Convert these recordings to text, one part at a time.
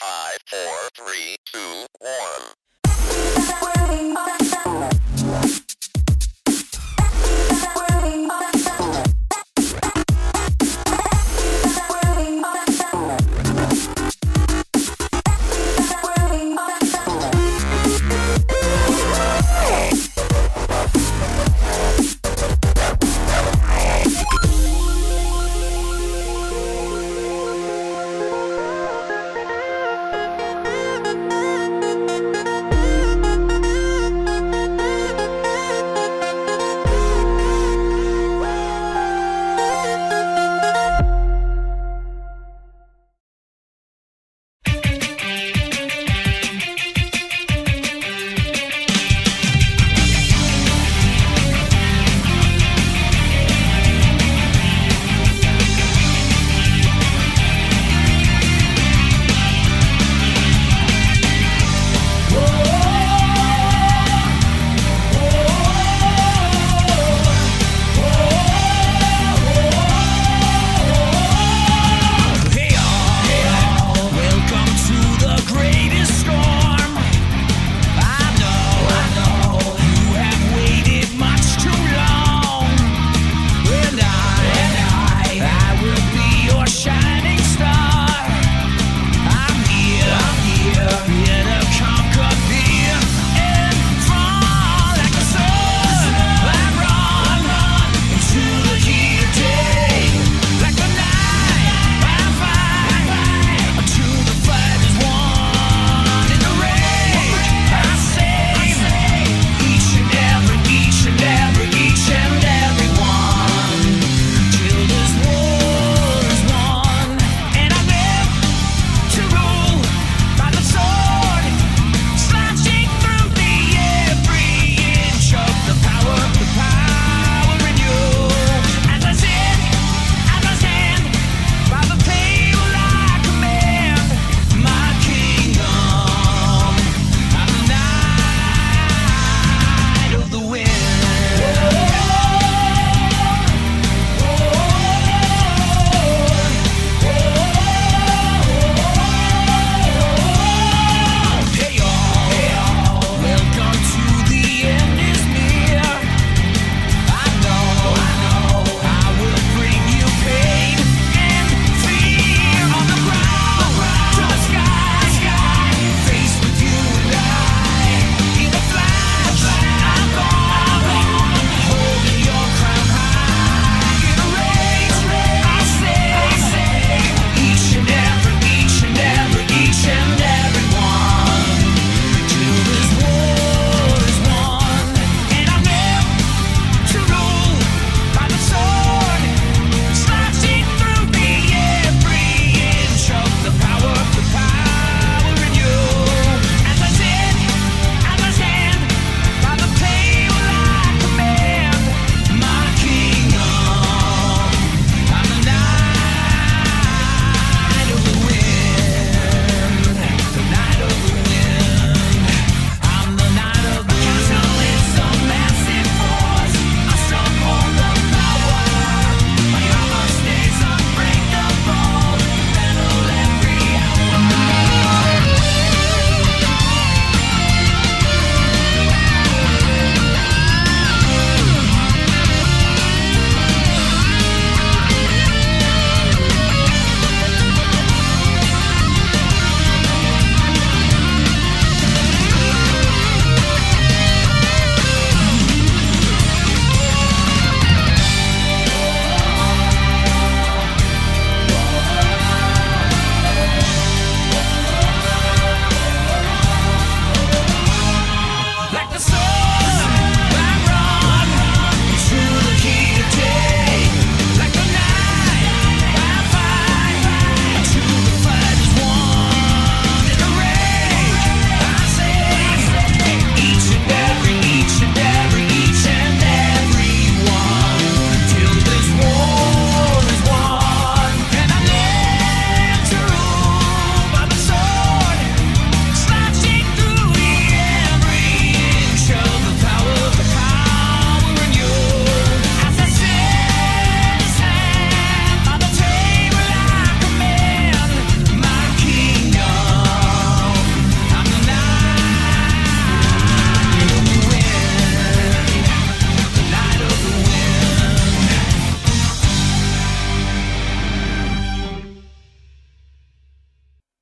5, 4, 3, 2, 1.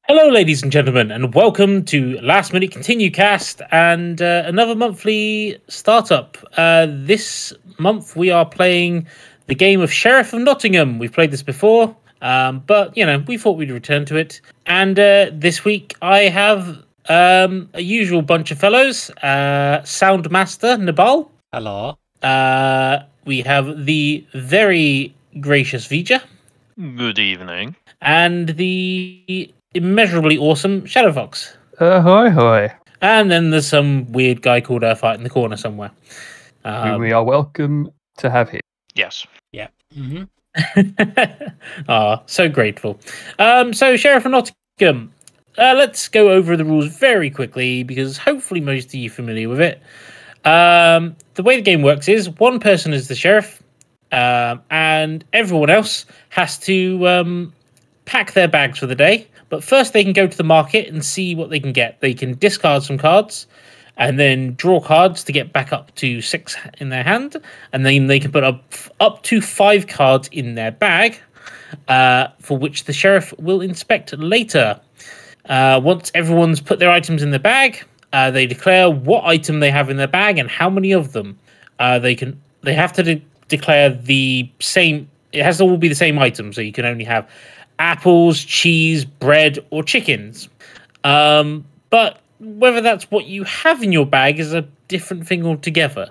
Hello, ladies and gentlemen, and welcome to Last Minute Continue Cast and another monthly startup. This month we are playing the game of Sheriff of Nottingham. We've played this before, but we thought we'd return to it. And this week I have a usual bunch of fellows: Soundmaster Nibal. Hello. We have the very gracious Vija. Good evening. And the immeasurably awesome Shadow Fox. Ahoy, hoy. And then there's some weird guy called Earthite in the corner somewhere. Who we are welcome to have here. Yes. Yeah. Mm-hmm. So grateful. So Sheriff of Nottingham, let's go over the rules very quickly because hopefully most of you are familiar with it. The way the game works is one person is the sheriff, and everyone else has to pack their bags for the day. But first they can go to the market and see what they can get. They can discard some cards and then draw cards to get back up to 6 in their hand. And then they can put up to 5 cards in their bag, for which the sheriff will inspect later. Once everyone's put their items in the bag, they declare what item they have in their bag and how many of them. They have to declare the same. It has to all be the same item, so you can only have apples, cheese, bread, or chickens. But whether that's what you have in your bag is a different thing altogether.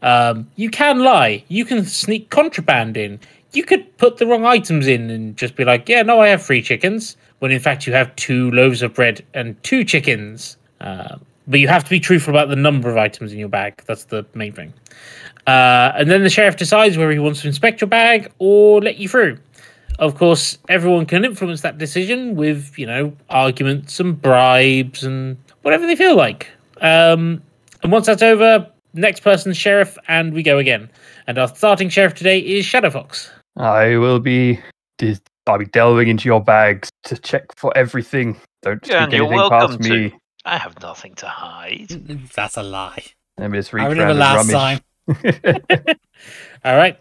You can lie. You can sneak contraband in. You could put the wrong items in and just be like, yeah, no, I have 3 chickens, when in fact you have 2 loaves of bread and 2 chickens. But you have to be truthful about the number of items in your bag. That's the main thing. And then the sheriff decides whether he wants to inspect your bag or let you through. Of course, everyone can influence that decision with, arguments and bribes and whatever they feel like. And once that's over, next person's sheriff, and we go again. And our starting sheriff today is Shadow Fox. I'll be delving into your bags to check for everything. Don't sneak anything past me. I have nothing to hide. That's a lie. Let me just reach I around remember and last rummage. time. All right.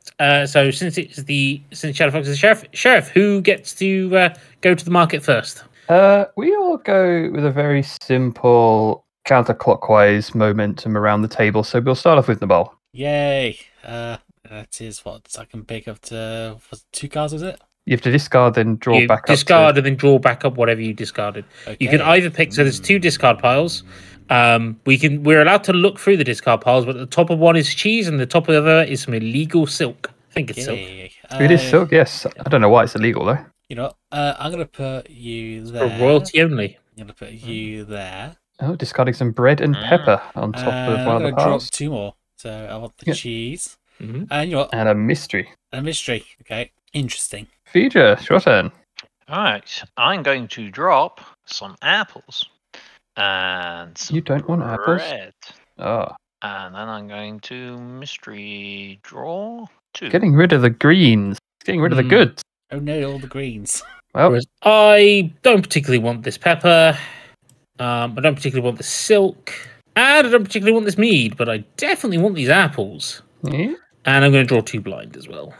So since Shadow Fox is the sheriff, who gets to go to the market first? We all go with a very simple counterclockwise momentum around the table. So we'll start off with Nibal. Yay. That is what I can pick up to 2 cards, was it? You have to discard, then draw back up. Discard and then draw back up whatever you discarded. Okay. You can either pick. So there's 2 discard piles. We're allowed to look through the discard piles, but the top of one is cheese and the top of the other is some illegal silk. I think it's silk. It is silk, yes. I don't know why it's illegal though. You know, I'm gonna put you there. For royalty only. I'm gonna put you there. Oh, discarding some bread and pepper on top of one of the I'm gonna drop piles. 2 more. So I want the cheese. Mm-hmm. And you know what? And a mystery. A mystery. Okay. Interesting. Feature, your turn. Alright, I'm going to drop some apples and some You don't want apples? bread. Oh. And then I'm going to mystery draw 2. Getting rid of the greens. Getting rid of the goods. Oh no, all the greens. Well, Whereas I don't particularly want this pepper. I don't particularly want the silk. And I don't particularly want this mead, but I definitely want these apples. yeah. And I'm going to draw 2 blind as well.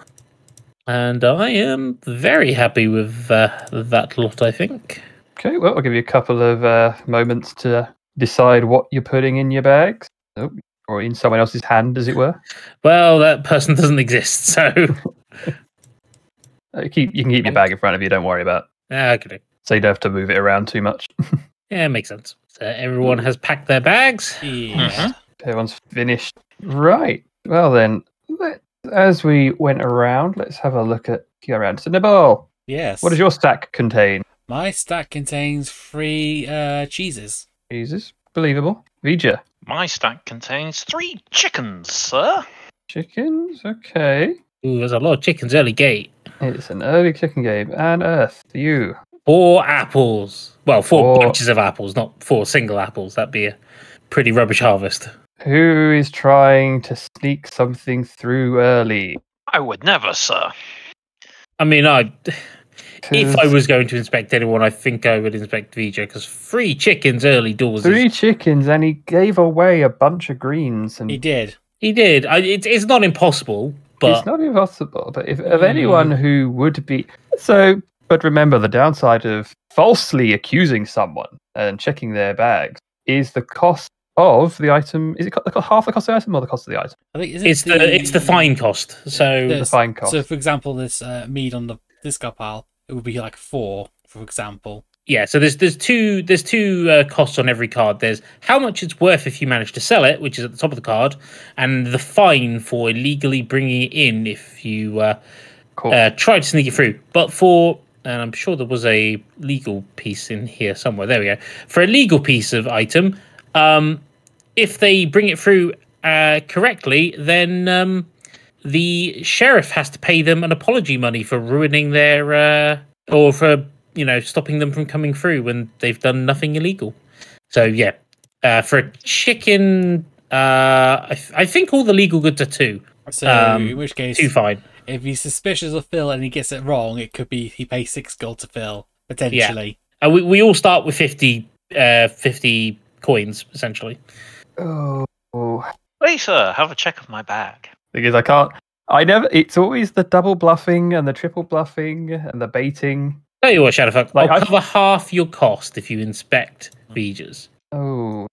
And I am very happy with that lot, I think. Okay, well, I'll give you a couple of moments to decide what you're putting in your bags. Oh, or in someone else's hand, as it were. Well, that person doesn't exist, so... You can keep your bag in front of you, don't worry about it. Okay. So you don't have to move it around too much. Yeah, makes sense. So everyone has packed their bags. Yeah. Everyone's finished. Right. Well then, as we went around, let's have a look at go around. So Nibal, Yes. what does your stack contain? My stack contains 3 cheeses. Jesus, believable. Vija, My stack contains 3 chickens, sir. chickens. Okay, Ooh, there's a lot of chickens early gate. it's an early chicken game. And Earth, you. 4 apples. Well, 4 Four. bunches of apples, not 4 single apples. That'd be a pretty rubbish harvest. Who is trying to sneak something through early? I would never, sir. I mean, if I 'Cause was going to inspect anyone, I think I would inspect Vija, because 3 chickens early doors. 3 chickens, and he gave away a bunch of greens. And He did. He did. It's not impossible, but it's not impossible. But if of anyone who would be, so But remember, the downside of falsely accusing someone and checking their bags is the cost of the item. Is it half the cost of the item or the cost of the item? I think It's the fine cost. So The fine cost. So, for example, this mead on the discard pile, it would be like 4, for example. yeah, so there's two costs on every card. There's how much it's worth if you manage to sell it, which is at the top of the card, and the fine for illegally bringing it in if you try to sneak it through. But and I'm sure there was a legal piece in here somewhere. There we go. For a legal piece of item, if they bring it through correctly, then the sheriff has to pay them an apology money for ruining their or for stopping them from coming through when they've done nothing illegal. So yeah, for a chicken, I think all the legal goods are 2. So in which case, 2 fine. If he's suspicious of Phil and he gets it wrong, it could be he pays 6 gold to Phil potentially. Yeah. We all start with 50 coins essentially. Oh. Please, sir, have a check of my bag. Because it's always the double bluffing and the triple bluffing and the baiting. Tell you what, Shadowfuck, Like, I'll cover half your cost if you inspect Beegers. Oh.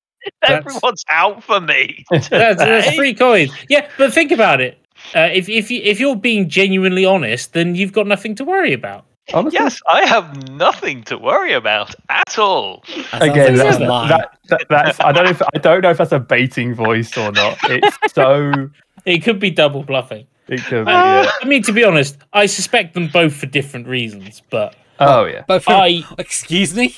Everyone's out for me. That's 3 coins. Yeah, but think about it. If you're being genuinely honest, then you've got nothing to worry about. Honestly, Yes, I have nothing to worry about at all. again, That sounds that's like that's I don't know if that's a baiting voice or not. It's so It could be double bluffing. it could be. Yeah. I mean, to be honest, I suspect them both for different reasons, but Oh yeah. But excuse me?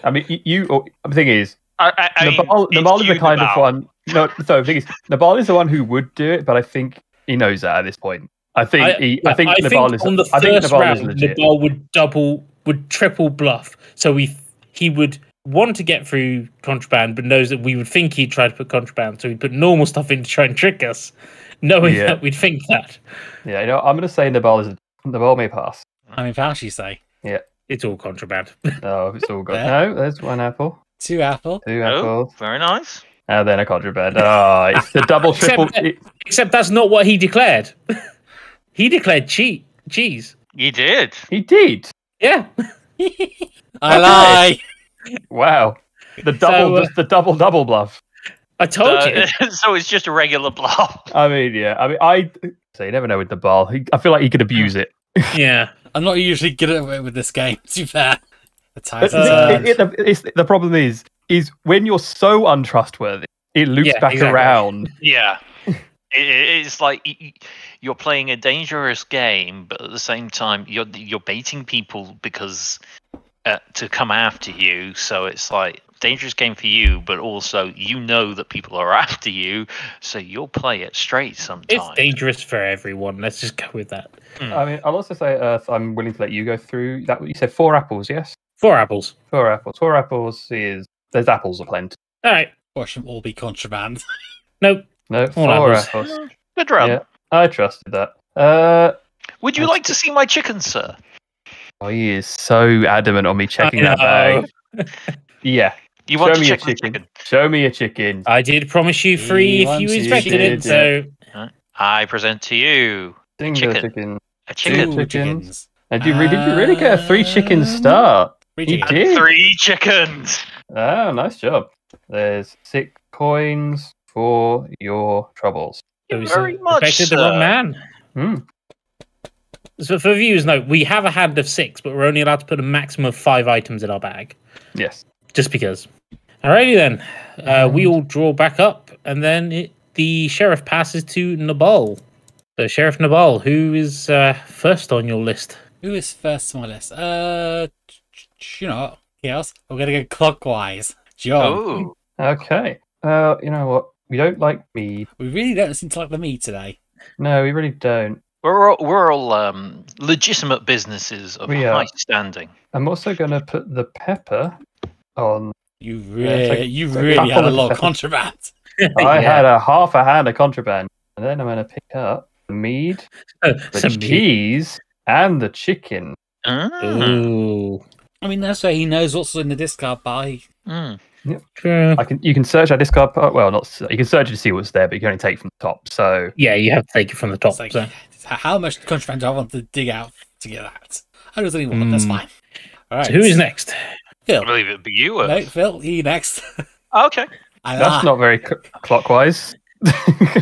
I mean, the thing is, I mean, Nibal is the it's kind you, of Nibal. one. No, so the thing is, Nibal is the one who would do it, but I think he knows that at this point. I think Nibal is. on the I think first Nibal round, is legit. Nibal would triple bluff. So he would want to get through contraband, but knows that we would think he'd try to put contraband, so he'd put normal stuff in to try and trick us, knowing that we'd think that. Yeah, I'm going to say Nibal may pass. I mean, how she say? Yeah. It's all contraband. Oh, it's all good. Yeah. No, there's 1 apple, 2 apple. 2 Oh, apples, very nice. and then a contraband. Oh, it's the double triple. Except that's not what he declared. He declared cheese. You did. He did. Yeah. I lie. Wow. The double bluff. I told you. So it's just a regular bluff. I mean, yeah. So you never know with the ball. I feel like he could abuse it. Yeah. I'm not usually good at it with this game, to be fair. The But the problem is when you're so untrustworthy, it loops back exactly. around. Yeah. It's like you're playing a dangerous game, but at the same time, you're baiting people because to come after you. So it's like dangerous game for you, but also that people are after you, so you'll play it straight sometimes. It's dangerous for everyone. Let's just go with that. I mean, I'll also say, I'm willing to let you go through that. You said 4 apples, yes? 4 apples. 4 apples. 4 apples there's apples aplenty. All right. Watch them all be contraband. Nope. No, 4 All apples. Good run. Yeah, I trusted that. Would you like to see my chicken, sir? Oh, he is so adamant on me checking that bag. Yeah. You want Show to me check a my chicken. chicken? Show me a chicken. I did promise you 3 if you inspected it, so I present to you Single chicken. chicken. a 2 chicken. chickens. And did you really get a 3 chicken start? 3 You chickens. did. 3 chickens. Oh, nice job. There's 6 coins for your troubles. it was Very much, affected the wrong sir. man. Hmm. So for viewers, note, we have a hand of 6, but we're only allowed to put a maximum of 5 items in our bag, Yes. just because. Alrighty then. We all draw back up, and then the sheriff passes to Nibal. So Sheriff Nibal, who is first on your list? Who is first on my list? You know what? Chaos. We're gonna go clockwise. John. Oh, Okay. You know what? We don't like mead. We really don't seem to like the meat today. No, we really don't. we're all legitimate businesses of We are. high standing. I'm also going to put the pepper on. You it's like- really, it's like really had a couple lot of of- contraband. I Yeah. had a half a hand of contraband. And then I'm going to pick up the mead, the Some meat. cheese, and the chicken. Ooh. I mean, that's why he knows what's in the discard pile. True. You can search our discard part. Well, you can search to see what's there, but you can only take from the top. So Yeah, you have to take it from the top. It's like, So. how much contraband do I want to dig out to get that? How does anyone? That's fine. All right. So who is next? Phil. I believe it'd be you. No, Phil, you next. Okay. That's not very clockwise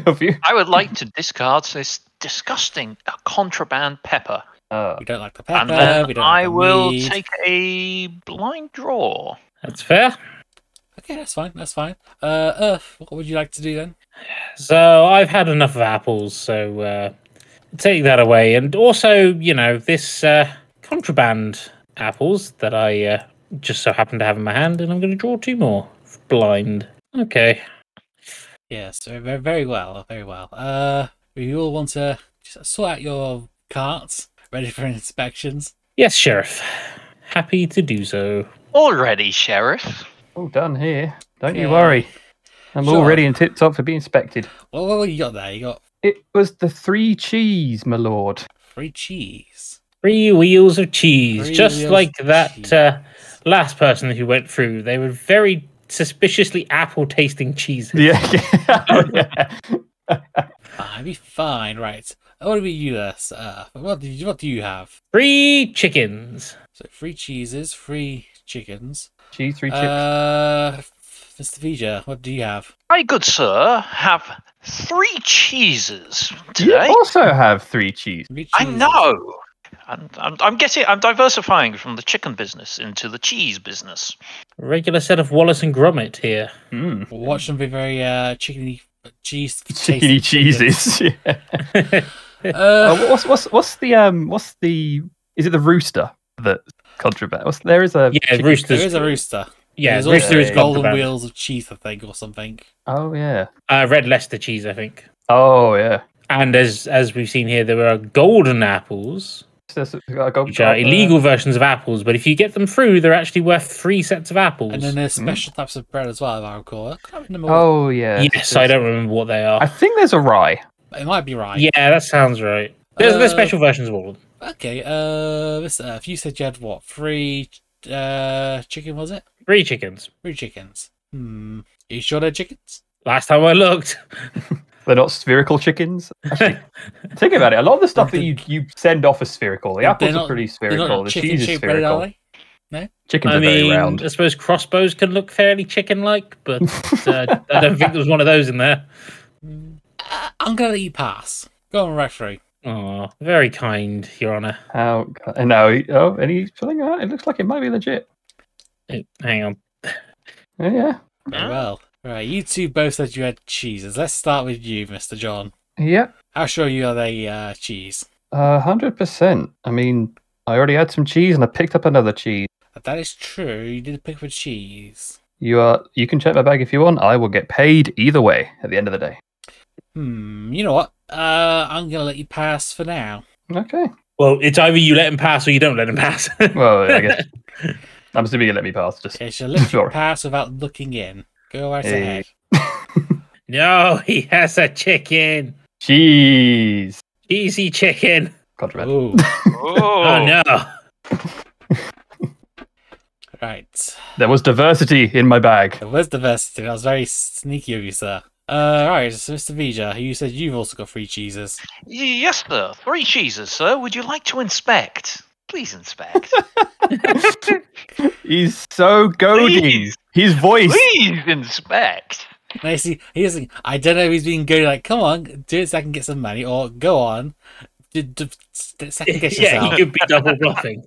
of you. I would like to discard this disgusting contraband pepper. We don't like the And pepper. then We don't I like the will mead. take a blind draw. That's fair. Okay, that's fine. That's fine. Earth, what would you like to do then? So I've had enough of apples, so take that away. And also, this contraband apples that I just so happen to have in my hand, and I'm going to draw 2 more. Blind. Okay. Yes, very, very well. Very well. We all want to just sort out your carts, ready for inspections. Yes, Sheriff. Happy to do so. Already, Sheriff. All done here. Don't you Okay. worry. I'm Sure. all ready and tip top for being inspected. What you got there? You got It was the 3 cheese, my lord. 3 cheese. 3 wheels of cheese. 3 Just wheels like of that cheese. last person who went through. They were very suspiciously apple-tasting cheeses. Yeah. Oh, yeah. I'd be fine, right? What about you, what do you have? 3 chickens. So 3 cheeses, 3 chickens. Cheese, 3 chips. Mr. Vija, what do you have? I, good sir, have 3 cheeses You today. also have 3 cheese. 3 I cheeses. know. I'm diversifying from the chicken business into the cheese business. Regular set of Wallace and Gromit here. Mm. Watch them be very chickeny cheese. Chickeny cheeses. Yeah. Uh, What's the is it the rooster that contraband? There is a Yeah, chicken- roosters. there is a rooster. Yeah, There's rooster also is golden contraband. wheels of cheese, I think, or something. Oh yeah. Red Leicester cheese, I think. Oh yeah. And as we've seen here, there are golden apples, which are illegal versions of apples. But if you get them through, they're actually worth 3 sets of apples. And then there's special types of bread as well, if I recall. I can't remember what- Oh yeah. Yes, I don't remember what they are. I think there's a rye. It might be right. Yeah, that sounds right. There's special versions of all of them. Okay, Mr. Earth, you said you had what? 3 chicken, was it? 3 chickens. 3 chickens. Are you sure they're chickens? Last time I looked. They're not spherical chickens. Actually, think about it. A lot of the stuff that you send off is spherical. The They're apples not- are pretty They're spherical. not The cheese is chicken-shaped bread, are spherical. they? Chickens I are very mean, round. I suppose crossbows can look fairly chicken-like, but I don't think there was one of those in there. I'm going to let you pass. Go on, referee. Oh, very kind, Your Honour. How? And now, and he's filling out. It looks like it might be legit. Hang on. Yeah. Very well. Right, you two both said you had cheeses. Let's start with you, Mr. John. Yep. How sure you are they cheese? 100%. I mean, I already had some cheese and I picked up another cheese. That is true. You did pick for cheese. You can check my bag if you want. I will get paid either way at the end of the day. You know what? I'm going to let you pass for now. Okay. Well, it's either you let him pass or you don't let him pass. Well, I guess I'm assuming you let me pass. Just Okay, so let you Sure. pass without looking in. Go right Hey. ahead. No, he has a chicken. cheese. Easy chicken. Contraband. Ooh. Oh, no. Right. There was diversity in my bag. There was diversity. That was very sneaky of you, sir. Right, so Mr. Vija, you said you've also got 3 cheeses. Yes, sir. 3 cheeses, sir. Would you like to inspect? Please inspect. He's so goading. Please. His voice. Please inspect. Now, see, here's the, I don't know if he's being good, like, come on, do it so I can get some money, or go on, second guess Yeah, yourself. he could be double bluffing.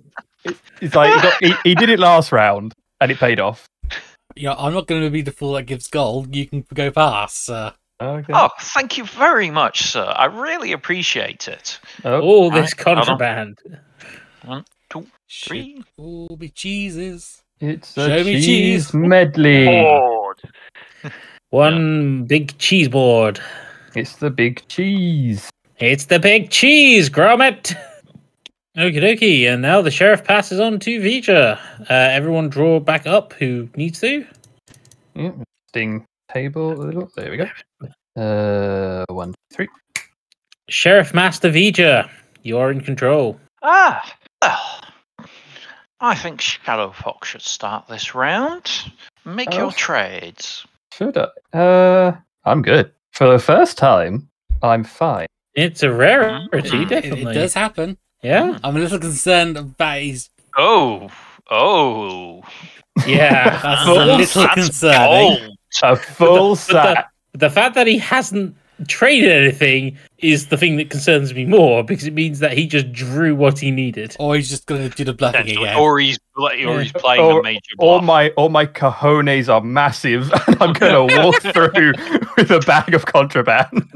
It's like he did it last round and it paid off. You know, I'm not going to be the fool that gives gold. You can go past. Okay. Oh, thank you very much, sir. I really appreciate it. All this Right, hold on. contraband. 1, 2, 3. Should all be cheeses. It's Show a me cheese cheese. medley. Board. One big cheese board. It's the big cheese. It's the big cheese, Gromit. Okie dokie, and now the sheriff passes on to Vija. Everyone draw back up who needs to. Yeah, sting table a little. There we go. 1, 3. Sheriff Master Vija, you're in control. Well, I think Shadow Fox should start this round. Make Oh. your trades. Should I? I'm good. For the first time, I'm fine. It's a rarity, It definitely. does happen. Yeah. I'm a little concerned about his. Oh. Yeah. That's Full a little concerning. Bold. A full But set. the fact that he hasn't traded anything is the thing that concerns me more, because it means that he just drew what he needed. Or he's just going to do the bluffing Potentially. again. Or he's playing a major All bluff. my cojones are massive, and I'm gonna walk through with a bag of contraband.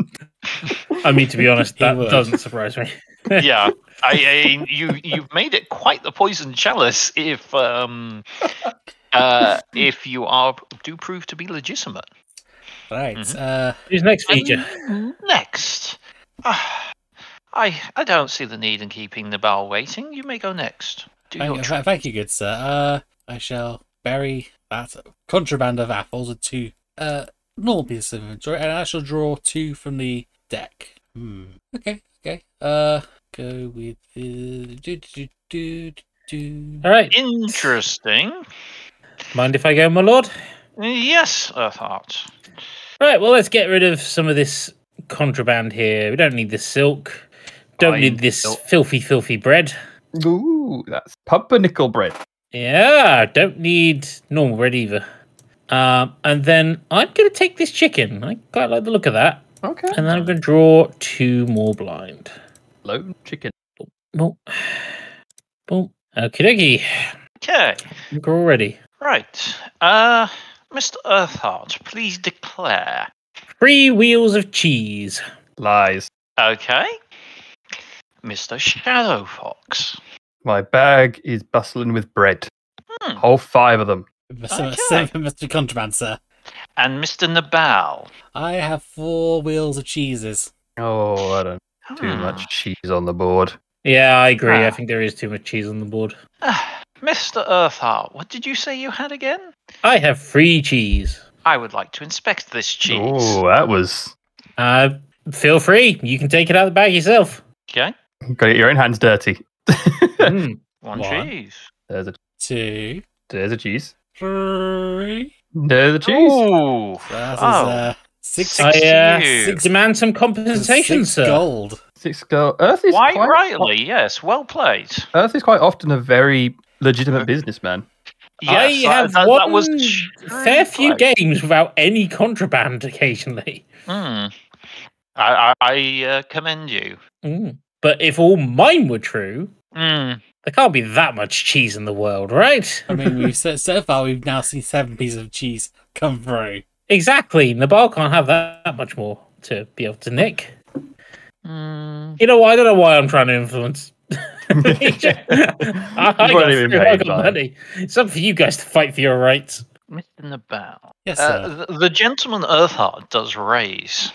I mean, to be honest, He that would. doesn't surprise me. Yeah, you've made it quite the poison chalice if you do prove to be legitimate. Right. Who's next feature? Next, I don't see the need in keeping Nibal waiting. You may go next. Do your trick. Thank you, good sir. I shall bury that contraband of apples with 2 normal pieces of inventory, and I shall draw 2 from the deck. Okay. Go with the All right. Interesting. Mind if I go, my lord? Yes, Earthheart. Right. Well, let's get rid of some of this contraband here. We don't need this silk. Don't Fine need this silk. filthy bread. Ooh, that's pumpernickel bread. Yeah. Don't need normal bread either. And then I'm going to take this chicken. I quite like the look of that. Okay. And then I'm going to draw 2 more blind. Lone chicken. Boom. Boom. Okie dokie. Okay. We're all ready. Right. Mr. Earthheart, please declare. 3 wheels of cheese. Lies. Okay. Mr. Shadow Fox. My bag is bustling with bread. Hmm. Whole 5 of them. Mr. Contraband, sir. And Mr. Nibal. I have 4 wheels of cheeses. Oh, I don't. Too much cheese on the board. Yeah, I agree. Ah. I think there is too much cheese on the board. Mr. Earthheart, what did you say you had again? I have 3 cheese. I would like to inspect this cheese. Oh, that was. Feel free. You can take it out of the bag yourself. Okay. Got to get your own hands dirty. Mm. One 1, cheese. There's a 2, there's a cheese. 3. There's a cheese. Ooh. So that Oh. is 6 I Six demand some compensation, sir. gold. 6 gold. Earth is Quite quite rightly, yes. Well played. Earth is quite often a very legitimate businessman. Yes, I have that won was fair few play. games without any contraband occasionally. I commend you. But if all mine were true, Mm. there can't be that much cheese in the world, right? I mean, so far we've now seen 7 pieces of cheese come through. Exactly. Nibal can't have that much more to be able to nick. Mm. You know what? I don't know why I'm trying to influence. I got money. It's up for you guys to fight for your rights. Mr. Nibal. Yes, sir. The gentleman Earthheart does raise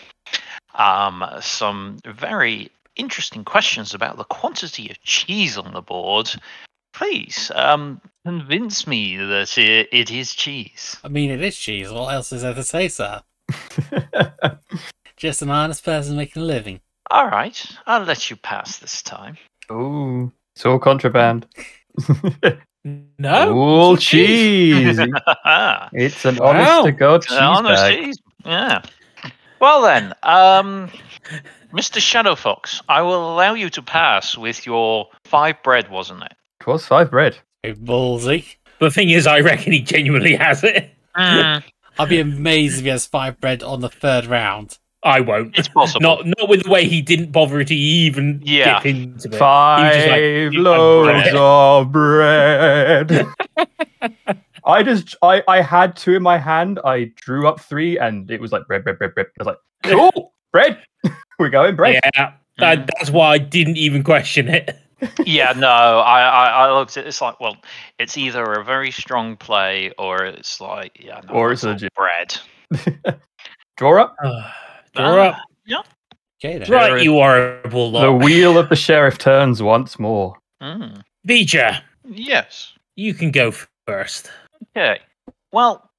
some very interesting questions about the quantity of cheese on the board. Please convince me that it is cheese. I mean, it is cheese. What else is there to say, sir? Just an honest person making a living. All right, I'll let you pass this time. Ooh, it's all contraband. No. All cheese. It's an honest to God cheese bag. Cheese. Yeah. Well then, Mr. Shadow Fox, I will allow you to pass with your 5 bread, wasn't it? It was 5 bread. Hey, ballsy. The thing is, I reckon he genuinely has it. Mm, I'd be amazed if he has 5 bread on the 3rd round. I won't. it's possible. Not with the way he didn't bother to even Yeah. dip into it. 5 "You loaves have of bread. I had 2 in my hand. I drew up 3, and it was like bread. I was like, cool, bread. We're going bread. Yeah, that's why I didn't even question it. Yeah, no, I looked at it, it's like, well, it's either a very strong play or it's like, yeah, no, Or it's that's all legit. bread. Draw up. Draw up. Yeah. Okay, then. Right, you horrible lot. The wheel of the sheriff turns once more. Mm. Beecher, Yes. you can go first. Okay. Well,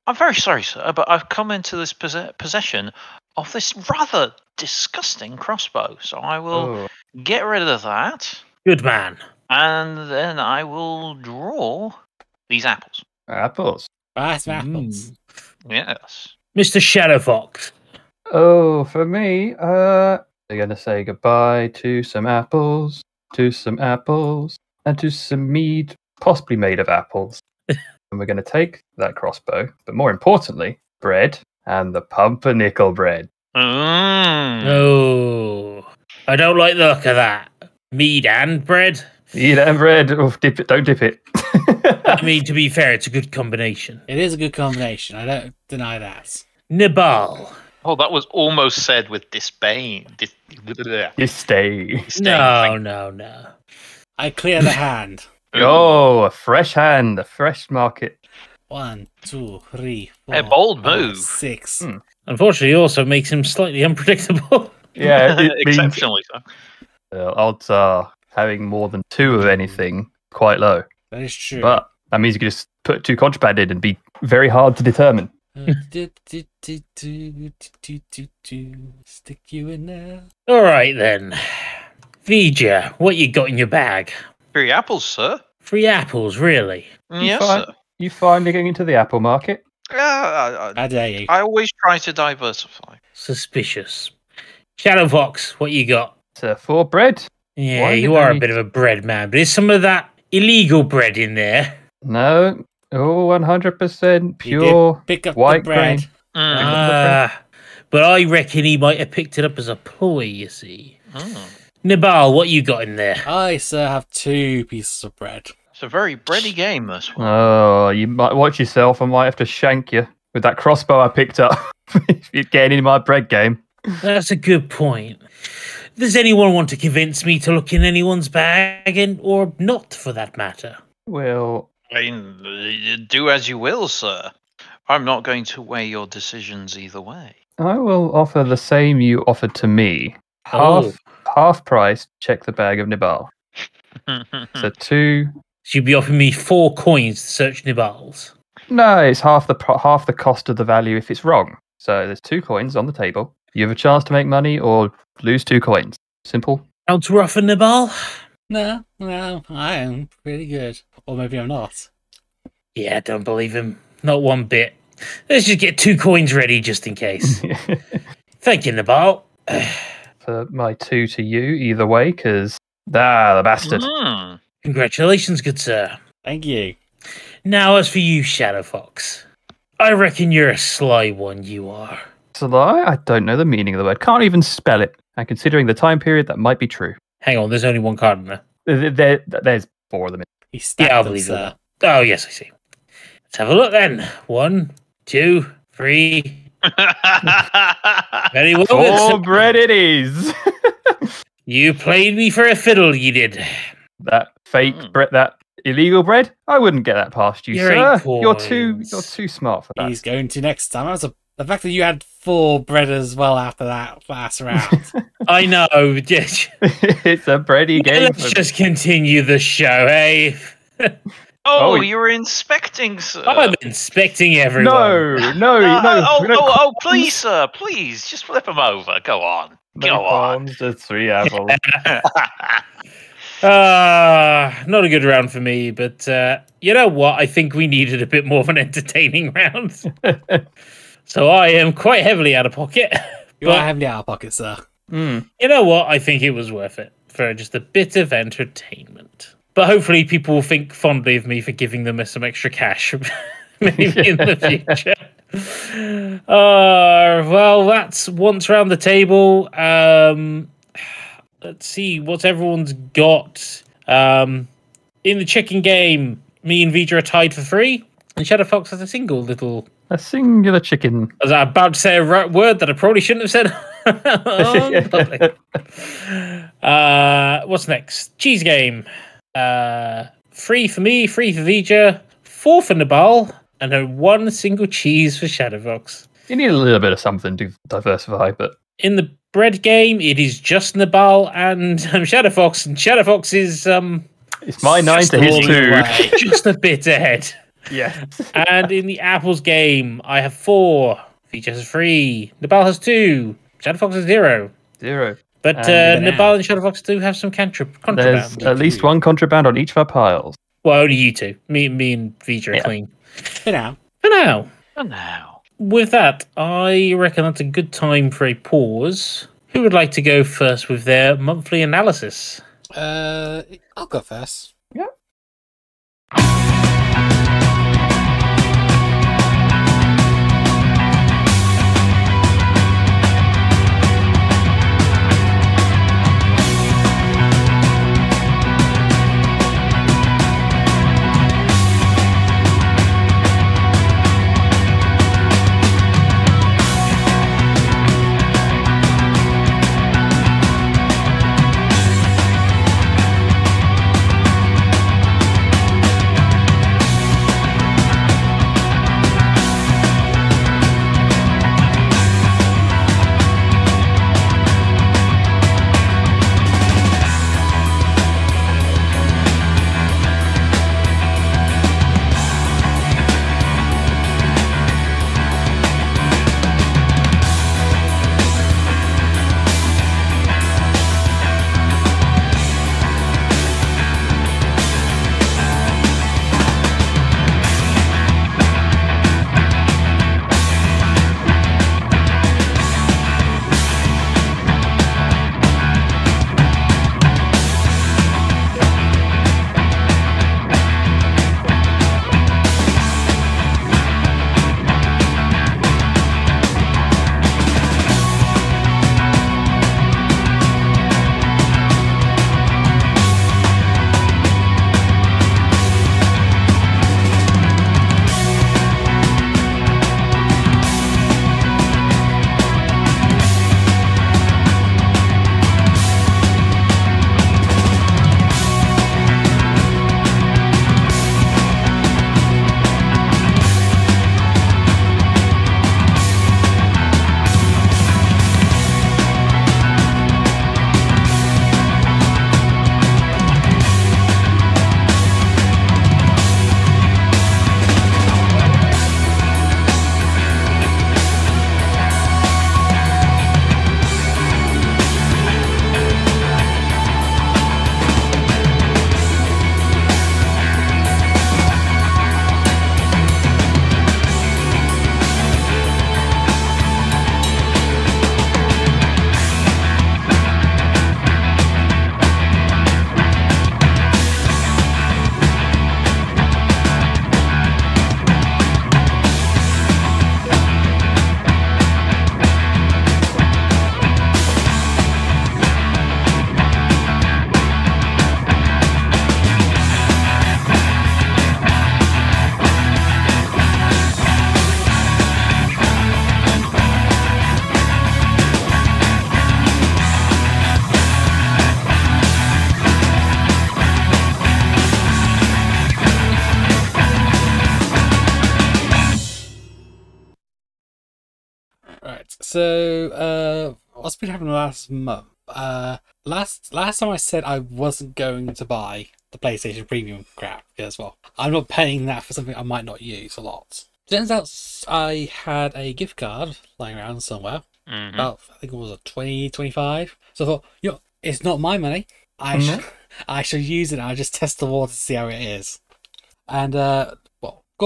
I'm very sorry, sir, but I've come into this possession of this rather disgusting crossbow, so I will Oh. get rid of that, Good man. and then I will draw these apples. Apples. Right, apples. Yes. Mr. Shadowfox. Oh, for me, I'm going to say goodbye to some apples. to some apples, and to some mead, possibly made of apples. And we're going to take that crossbow, but more importantly, bread and the pumpernickel bread. Oh, I don't like the look of that. Mead and bread. Mead and bread. Oh, dip it! Don't dip it. I mean, to be fair, it's a good combination. It is a good combination. I don't deny that. Nibal. Oh, that was almost said with disdain. You stay. No. I clear the hand. Oh, a fresh hand, a fresh market. 1, 2, 3, 4. A bold 5, move. 6. Unfortunately, it also makes him slightly unpredictable. Yeah, it means Exceptionally so. odds are having more than 2 of anything quite low. That is true. But that means you can just put 2 contraband in and be very hard to determine. Stick you in there. All right, then. Vija, what you got in your bag? 3 apples, sir. 3 apples, really? Yes, fine. sir. You finally getting into the apple market? How dare you? I always try to diversify. Suspicious. Shadow Fox, what you got? So 4 bread? Yeah, Why you did are I a need bit of a bread man, but is some of that illegal bread in there? No. Oh, 100% You pure did pick up white the bread. grain. But I reckon he might have picked it up as a ploy, you see. Mm. Nibal, what you got in there? I, sir, have 2 pieces of bread. It's a very bready game, this one. Oh, you might watch yourself. I might have to shank you with that crossbow I picked up if you're getting in my bread game. That's a good point. Does anyone want to convince me to look in anyone's bag, or not, for that matter? Well, I mean, do as you will, sir. I'm not going to weigh your decisions either way. I will offer the same you offered to me. Oh. Half price, check the bag of Nibal. So 2... So you'd be offering me 4 coins to search Nibal's. No, it's half the cost of the value if it's wrong. So there's 2 coins on the table. You have a chance to make money or lose 2 coins. Simple. Sounds rough, Nibal? No, I am pretty good. Or maybe I'm not. Yeah, don't believe him. Not one bit. Let's just get 2 coins ready just in case. Thank you, Nibal. For my 2 to you, either way, because... the bastard. Mm. Congratulations, good sir. Thank you. Now, as for you, Shadow Fox, I reckon you're a sly one, you are. It's a lie? I don't know the meaning of the word. Can't even spell it. And considering the time period, that might be true. Hang on, there's only 1 card in there. There's 4 of them. He stacked Yeah, I'll them, believe sir. that. Oh, yes, I see. Let's have a look then. 1, 2, 3. Very well. 4 bread it is. You played me for a fiddle, you did. That fake bread, that illegal bread. I wouldn't get that past you, You're sir. 8 You're too coins. smart for that. He's going to next time. The fact that you had 4 bread as well after that last round. I know. It's a bready game. Let's just continue the show, eh? Oh, Oh, you were inspecting, sir. I'm inspecting everyone. Oh, please, sir, please, just flip them over. Go on. Go on. Just 3 apples. Not a good round for me, but you know what? I think we needed a bit more of an entertaining round. So I am quite heavily out of pocket. You are heavily out of pocket, sir. You know what? I think it was worth it for just a bit of entertainment. But hopefully people will think fondly of me for giving them some extra cash maybe in the future. Well, that's once round the table. Let's see what everyone's got. In the chicken game, me and Vija are tied for 3, and Shadow Fox has a single chicken. I was about to say a word that I probably shouldn't have said. On public. What's next? Cheese game. 3 for me, 3 for Vija, 4 for Nibal, and 1 single cheese for Shadow Fox. You need a little bit of something to diversify, but In the bread game, it is just Nibal and Shadow Fox, and Shadow Fox is it's my 9 to his 2. just a bit ahead. Yeah. And in the apples game, I have 4, Vija has 3, Nibal has 2, Shadow Fox has 0. 0. But And Nibal and Shadow Fox do have some contraband. There's at least 1 contraband on each of our piles. Well, only you two. Me and Vija are clean. For now. For now. For now. With that, I reckon that's a good time for a pause. Who would like to go first with their monthly analysis? I'll go first. Yeah. Right. So, what's been happening last month? Last time I said I wasn't going to buy the PlayStation Premium crap because, well, I'm not paying that for something I might not use a lot. Turns out I had a gift card lying around somewhere. Mhm. About, I think it was a 20, 25. So I thought, it's not my money. I should use it and I'll just test the water to see how it is. And, got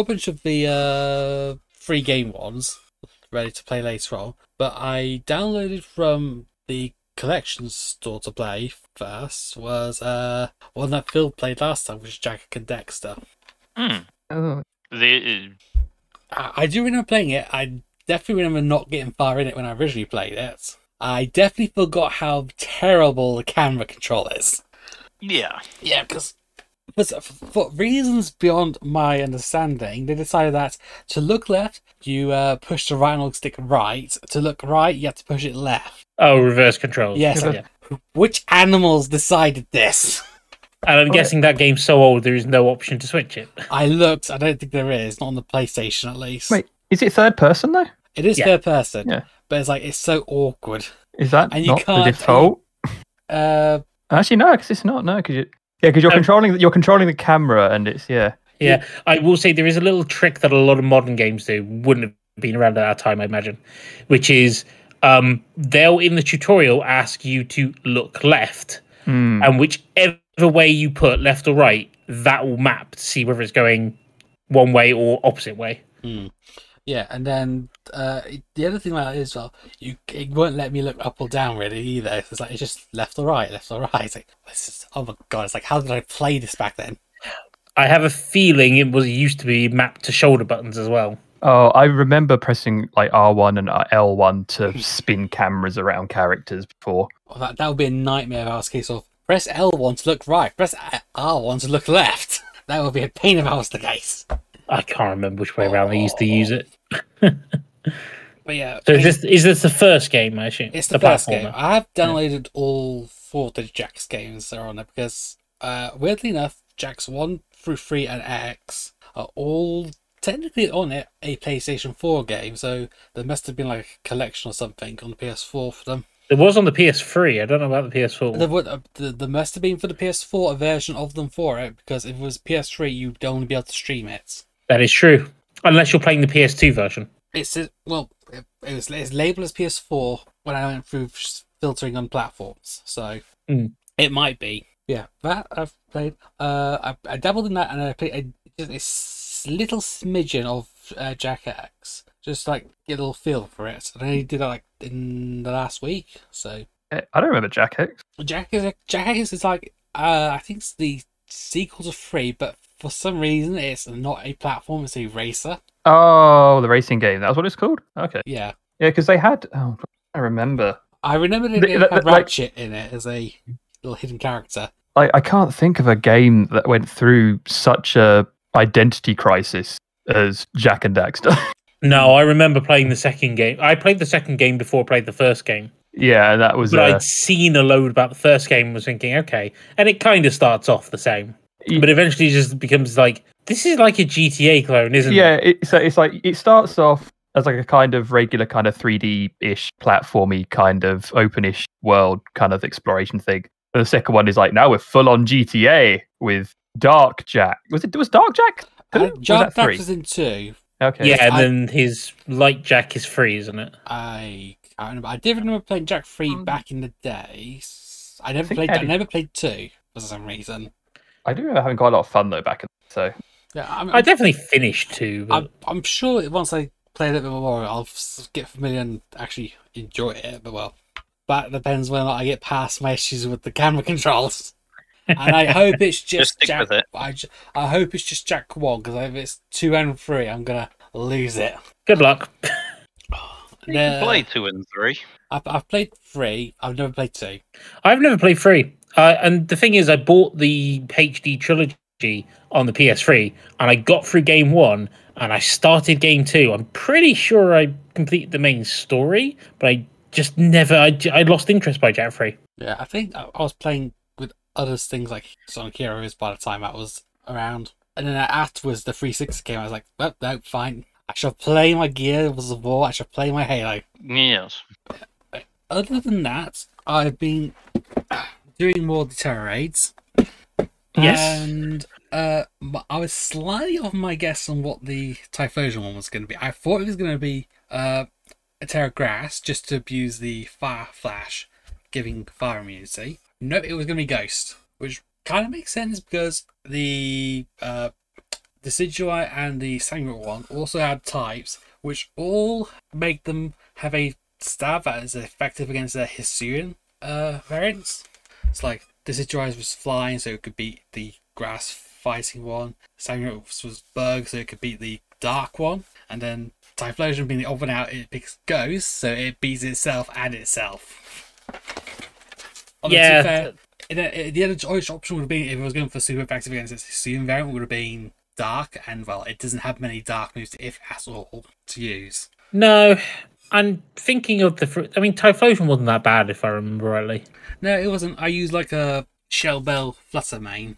a bunch of the free game ones ready to play later on. But I downloaded from the collection store to play first was one that Phil played last time, which is Jak Daxter. Oh, I do remember playing it. I definitely remember not getting far in it when I originally played it. I definitely forgot how terrible the camera control is. Yeah. Yeah, because for reasons beyond my understanding, they decided that to look left, you push the right analog stick right. To look right, you have to push it left. Oh, reverse controls. Yes. Yeah. Which animals decided this? And I'm guessing that game's so old there is no option to switch it. I looked. I don't think there is. Not on the PlayStation, at least. wait, is it third person though? It is Yeah. third person. Yeah. But it's like it's so awkward. Is that And you not the can't- default? Actually, no, because it's not. No, because you're controlling the camera, and it's Yeah, I will say there is a little trick that a lot of modern games do. Wouldn't have been around at that time, I imagine, which is they'll in the tutorial ask you to look left, and whichever way you put left or right, that will map to see whether it's going one way or opposite way. Yeah, and then the other thing about it is, well, it won't let me look up or down really either. It's like it's just left or right, left or right. It's like oh my god! It's like how did I play this back then? I have a feeling it used to be mapped to shoulder buttons as well. Oh, I remember pressing like R1 and L1 to spin cameras around characters before. Well, that would be a nightmare if I was a case of press L1 to look right, press R1 to look left. That would be a pain if I was the case. I can't remember which way around they used to use it. But yeah. So is this the first game, I assume? It's the first game. I have downloaded all 4 of the Jak's games that are on it because, weirdly enough, Jak's 1 through 3 and X are all technically on it a PlayStation 4 game, so there must have been like a collection or something on the PS4 for them. It was on the PS3. I don't know about the PS4. There must have been for the PS4 a version of them for it, because if it was PS3, you'd only be able to stream it. That is true, unless you're playing the PS2 version. It's labeled as PS4 when I went through filtering on platforms, so it might be. Yeah, that I've played. I dabbled in that, and I played a little smidgen of Jak X, just like get a little feel for it. And I only did that like in the last week, so. I don't remember Jak X. Jak X is like I think it's the sequel to 3, but for some reason it's not a platform; it's a racer. Oh, the racing game. That's what it's called? Okay. Yeah. Yeah, because they had... Oh, I remember. I remember it had Ratchet in it as a little hidden character. I can't think of a game that went through such a identity crisis as Jak and Daxter. No, I remember playing the second game. I played the second game before I played the first game. Yeah, that was... But I'd seen a load about the first game and was thinking, okay. And it kind of starts off the same. But eventually it just becomes like, this is like a GTA clone, isn't it? Yeah, it's like, it starts off as like a kind of regular kind of 3D-ish, platformy kind of open-ish world kind of exploration thing. And the second one is like, now we're full-on GTA with Dark Jak. Was Dark Jak? Jak Daxter's in 2. Okay. Yeah, and then his Light Jak is free, isn't it? I can't remember. I did remember playing Jak 3 back in the days. I never played 2 for some reason. I do remember having quite a lot of fun though back in so. Yeah, I definitely finished 2. But... I'm sure that once I play a little bit more, I'll get familiar and actually enjoy it. But well, that depends whether or not I get past my issues with the camera controls. And I hope it's just stick Jak. with it. I hope it's just Jak 1, because if it's 2 and 3, I'm gonna lose it. Good luck. You can play 2 and 3. I've played 3. I've never played 2. I've never played 3. And the thing is, I bought the HD trilogy on the PS3, and I got through game 1, and I started game 2. I'm pretty sure I completed the main story, but I just never... I lost interest by Jak 3. Yeah, I think I was playing with other things like Sonic Heroes by the time that was around. And then afterwards, the 360 came. I was like, well, no, fine. I shall play my Gears of War. I shall play my Halo. Yes. Other than that, I've been doing more of the Tera Raids. Yes. And I was slightly off my guess on what the Typhlosion one was going to be. I thought it was going to be a Terra Grass, just to abuse the Fire Flash, giving fire immunity. No, it was going to be Ghost, which kind of makes sense because the Decidueye and the Samurai one also had types, which all make them have a stab that is effective against their Hisuian variants. It's like Decidueye was flying, so it could beat the grass fighting one. Samurai was bug, so it could beat the dark one. And then Typhlosion being the odd one out, it picks Ghost, so it beats itself and itself. Yeah. The other choice option would have been, if it was going for super effective against its Hisuian variant, would have been Dark, and well, it doesn't have many Dark moves, if at all, to use. No, I'm thinking of Typhlosion wasn't that bad, if I remember rightly. No, it wasn't. I used like a Shell Bell Flutter main.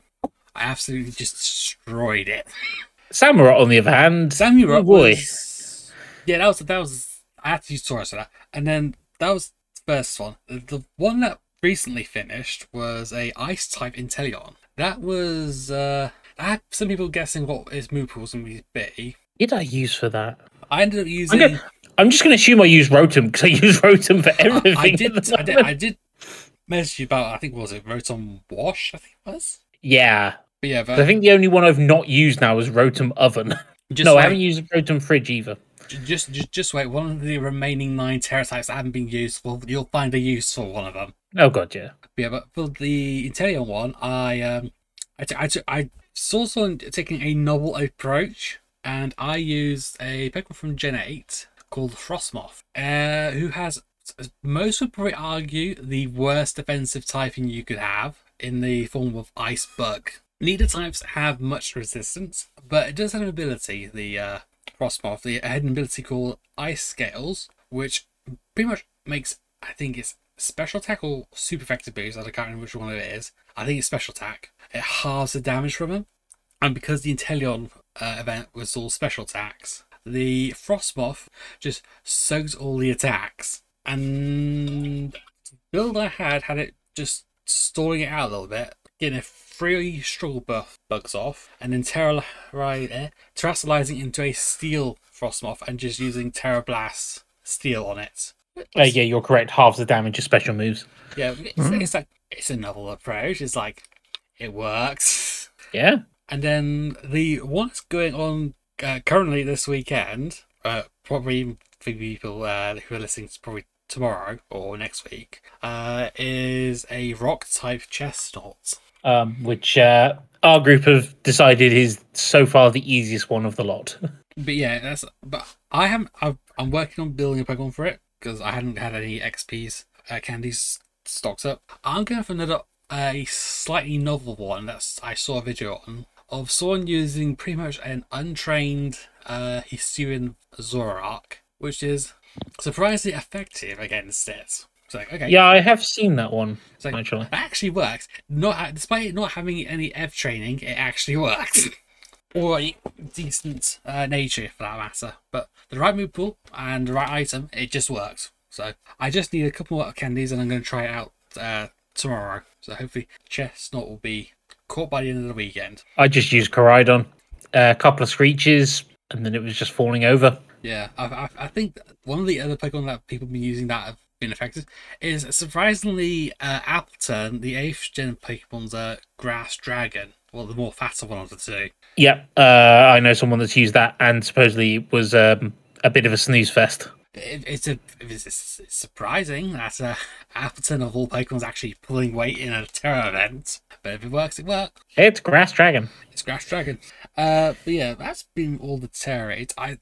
I absolutely just destroyed it. Samurai, on the other hand, Samurai boy. was... Yeah, that was... I had to use Taurus for that. And then that was the first one. The one that recently finished was a Ice-type Inteleon. That was... I had some people guessing what his move pool was going to be. What did I use for that? I ended up using... I'm just going to assume I used Rotom, because I use Rotom for everything. I did message you about, I think, what was it, Rotom Wash, I think it was? Yeah. But yeah, I think the only one I've not used now is Rotom Oven. I haven't used Rotom Fridge either. Just wait. One of the remaining 9 Tera types that haven't been used, you'll find a use for one of them. Oh god, yeah. Yeah, but for the Inteleon one, I saw someone taking a novel approach, and I used a Pokemon from Gen 8 called Frostmoth, who has, most would probably argue, the worst defensive typing you could have in the form of Ice Bug. Neither types have much resistance, but it does have an ability, the Frostmoth, the hidden ability called Ice Scales, which pretty much makes, I think it's special attack or super effective boost, I can't remember which one it is. I think it's special attack. It halves the damage from him, and because the Inteleon event was all special attacks, the Frostmoth just soaks all the attacks. And the build I had it just stalling it out a little bit, getting a free struggle bugs off, and then terrestrializing into a steel Frostmoth and just using Terra Blast Steel on it. Yeah, you're correct. Half the damage of special moves. Yeah, it's like, it's a novel approach. It's like, it works. Yeah. And then the one that's going on currently this weekend, probably for people who are listening to probably tomorrow or next week, is a rock type Chestnut. Which our group have decided is so far the easiest one of the lot. But yeah, I'm working on building a Pokemon for it because I hadn't had any XP's candies stocked up. I'm going for another a slightly novel one that I saw a video on of someone using pretty much an untrained Hisuian Zoroark, which is surprisingly effective against it. It's like, okay. Yeah, I have seen that one, Like, actually. it actually works. Despite it not having any EV training, it actually works. Or a decent nature, for that matter. But the right move pool and the right item, it just works. So I just need a couple more candies, and I'm going to try it out tomorrow. So hopefully Chestnut will be caught by the end of the weekend. I just used Koraidon, a couple of screeches, and then it was just falling over. Yeah, I think one of the other Pokemon that people have been using that have been effective is surprisingly Appleton, the 8th gen Pokemon's Grass Dragon. Well, the more faster one of the two. Yeah, I know someone that's used that, and supposedly it was a bit of a snooze fest. It's surprising that Appleton of all Pokemon's actually pulling weight in a Terra event. But if it works, it works. It's Grass Dragon. It's Grass Dragon. But yeah, that's been all the Tera Raids. I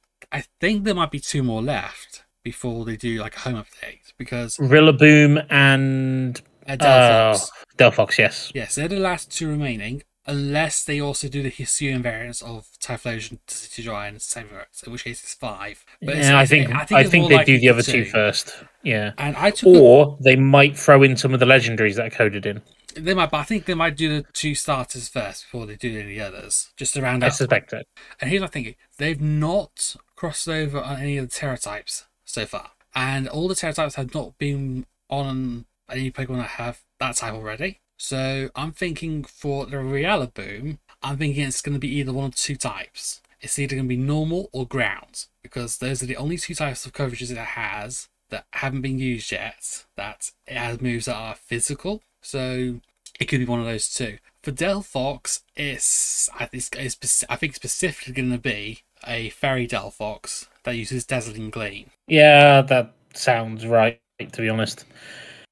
think there might be 2 more left before they do like a home update, because Rillaboom and Delphox. Delphox, yes. Yes, they're the last 2 remaining, unless they also do the Hisuian variants of Typhlosion, Decidueye, and Samurex, in which case it's 5. But Yeah, I think they do the other 2 first. Yeah. And they might throw in some of the legendaries that are coded in. They might, but I think they might do the 2 starters first before they do any others, just to round out. I suspect it. And here's my thinking: they've not crossed over on any of the Terra types so far, and all the Terra types have not been on any Pokemon that have that type already. So I'm thinking for the Rillaboom, I'm thinking it's going to be either one of 2 types. It's either going to be normal or ground, because those are the only 2 types of coverages it has that haven't been used yet, that it has moves that are physical. So it could be one of those 2. For Delphox, I think specifically going to be a Fairy Delphox that uses Dazzling Gleam. Yeah, that sounds right, to be honest.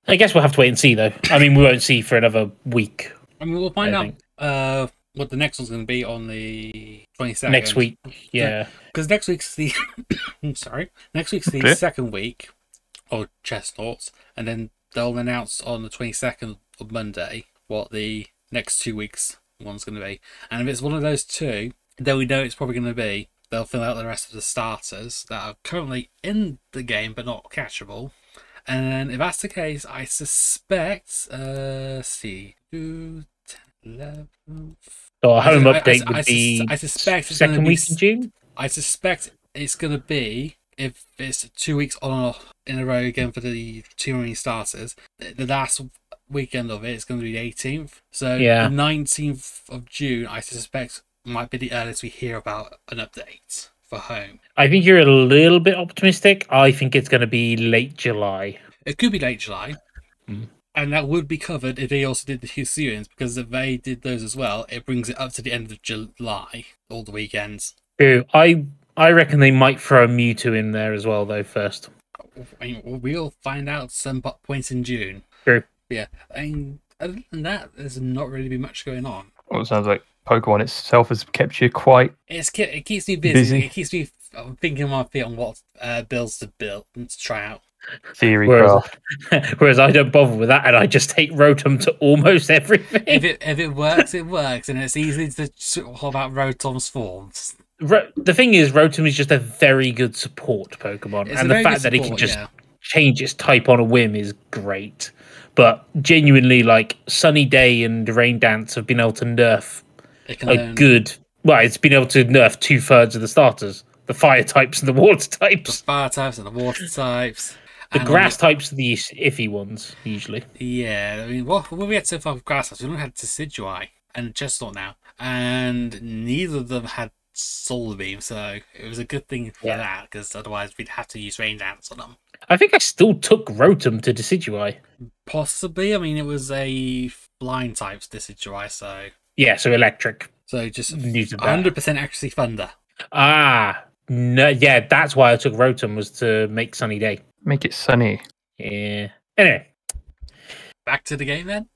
I guess we'll have to wait and see, though. I mean, we won't see for another week. I mean, we'll find out what the next one's going to be on the 22nd. Next week, yeah. Because next week's the... Next week's the second week of Chestnuts, and then they'll announce on the 22nd of Monday what the next 2 weeks one's going to be. And if it's one of those 2, then we know it's probably going to be. They'll fill out the rest of the starters that are currently in the game but not catchable. And if that's the case, I suspect, let's see, 2, 10, 11... So our home update would be I suspect it's second week in June? I suspect it's going to be, if it's 2 weeks on and off in a row again for the 2 remaining starters, the last weekend of it is going to be the 18th. So the 19th of June, I suspect, might be the earliest we hear about an update for home. I think you're a little bit optimistic. I think it's going to be late July. It could be late July. And that would be covered if they also did the Hisuians, because if they did those as well, it brings it up to the end of July, all the weekends. True. I I reckon they might throw a Mewtwo in there as well, though, first. I mean, we'll find out some points in June. True. Yeah. I mean, other than that, there's not really been much going on. Well, it sounds like Pokemon itself has kept you quite It keeps me busy. Busy. It keeps me thinking on my feet on what builds to build and to try out. theory Whereas, craft. whereas I don't bother with that, and I just take Rotom to almost everything. If it works, it works, and it's easy to talk about Rotom's forms. The thing is, Rotom is just a very good support Pokemon, It's and a the very fact good that it can support, just yeah. change its type on a whim is great. But genuinely, like Sunny Day and Rain Dance have been able to nerf It can a learn good. Well, it's been able to nerf 2/3 of the starters, the fire types and the water the types. fire types and the water types. The and grass types are the iffy ones usually. Yeah, I mean, what we had so far with grass types? We only had Decidueye and Chestnut now, and neither of them had Solar Beam, so it was a good thing for that, because otherwise we'd have to use Rain Dance on them. I think I still took Rotom to Decidueye. Possibly, I mean, it was a flying types Decidueye, so Yeah, so electric. just Needs a better. 100% accuracy Thunder. Ah, no, yeah, that's why I took Rotom, was to make Sunny Day. Make it sunny. Yeah. Anyway, Back to the game then.